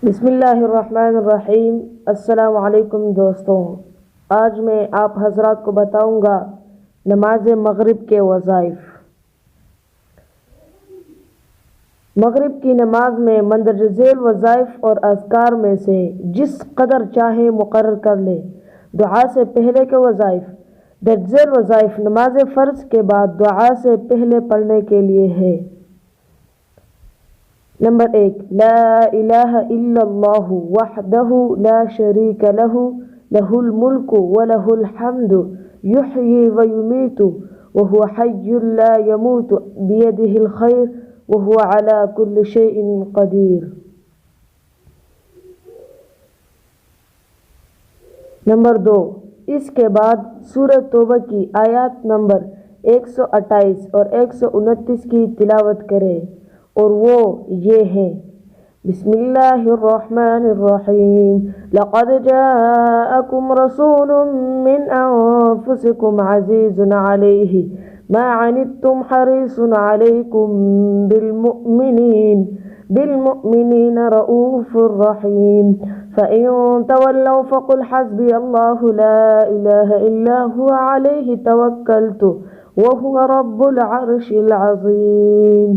بسم اللہ الرحمن الرحیم۔ السلام علیکم دوستوں، آج میں آپ حضرات کو بتاؤں گا نماز مغرب کے وظائف۔ مغرب کی نماز میں مندرجہ ذیل وظائف اور اذکار میں سے جس قدر چاہے مقرر کر لے۔ دعا سے پہلے کے وظائف۔ درج ذیل وظائف نماز فرض کے بعد دعا سے پہلے پڑھنے کے لیے ہے۔ نمبر 1، لا الہ الا اللہ وحدہ لا شریک لہ، لہ الملک ولہ الحمد یحیی ویمیت وہو حی لا یموت بیدہ الخیر وہو علی کل شیء قدیر۔ نمبر 2، اس کے بعد سورہ توبہ کی آیات نمبر 128 اور 129 کی تلاوت کریں، اور وہ یہ ہیں: بسم اللہ الرحمن الرحیم، لقد جاءکم رسول من انفسکم عزیز علیہ ما عنتم حریص علیکم بالمؤمنین رؤوف رحیم، فإن تولوا فقل حسبی اللہ لا الہ الا هو علیہ توکلت وہو رب العرش العظیم۔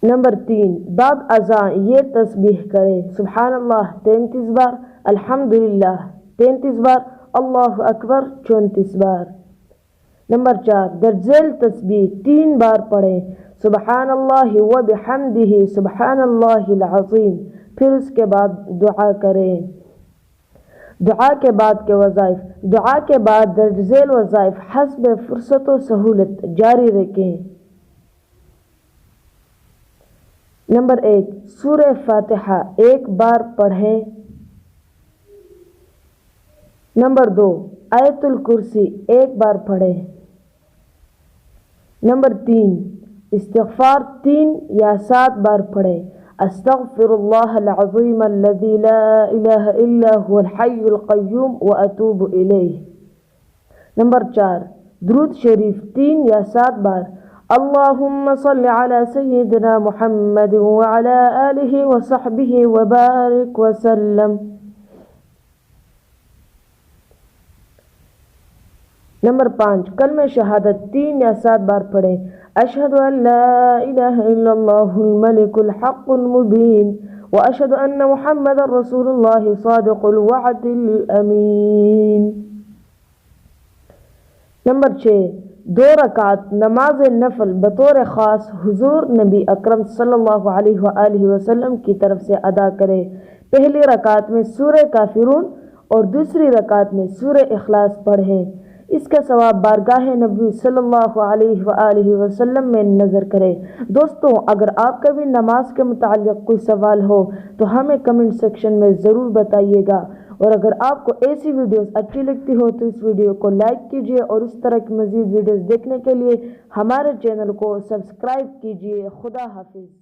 نمبر 3، بعد اذان یہ تسبیح کریں: سبحان اللہ 33 بار، الحمدللہ 33 بار، اللہ اکبر 34 بار۔ نمبر 4، درج ذیل تسبیح 3 بار پڑھیں: سبحان اللہ و بحمدہ سبحان اللہ العظیم، پھر اس کے بعد دعا کریں۔ دعا کے بعد کے وظائف۔ دعا کے بعد درج ذیل وظائف حسب فرصت و سہولت جاری رکھیں۔ نمبر 1، سورہ فاتحہ 1 بار پڑھیں۔ نمبر 2، آیت الکرسی 1 بار پڑھیں۔ نمبر 3، استغفار 3 یا 7 بار پڑھیں: استغفر اللہ العظیم الذی لا الہ الا هو الحی القیوم واتوب الیہ۔ نمبر 4، درود شریف 3 یا 7 بار: اللہم صل علی سیدنا محمد وعلی آلہ وصحبہ وبارک وسلم۔ نمبر 5، کلمہ شہادت 3 یا 7 بار پڑھیں: اشہد ان لا الہ الا اللہ الملک الحق المبین واشہد ان محمد رسول اللہ صادق الوعد الامین۔ نمبر 6، 2 رکعت نماز نفل بطور خاص حضور نبی اکرم صلی اللہ علیہ وآلہ وسلم کی طرف سے ادا کرے۔ پہلی رکعت میں سورہ کافرون اور دوسری رکعت میں سورہ اخلاص پڑھیں۔ اس کا ثواب بارگاہ نبی صلی اللہ علیہ وآلہ وسلم میں نظر کرے۔ دوستوں، اگر آپ کا بھی نماز کے متعلق کوئی سوال ہو تو ہمیں کمنٹ سیکشن میں ضرور بتائیے گا، اور اگر آپ کو ایسی ویڈیوز اچھی لگتی ہو تو اس ویڈیو کو لائک کیجیے، اور اس طرح کی مزید ویڈیوز دیکھنے کے لیے ہمارے چینل کو سبسکرائب کیجیے۔ خدا حافظ۔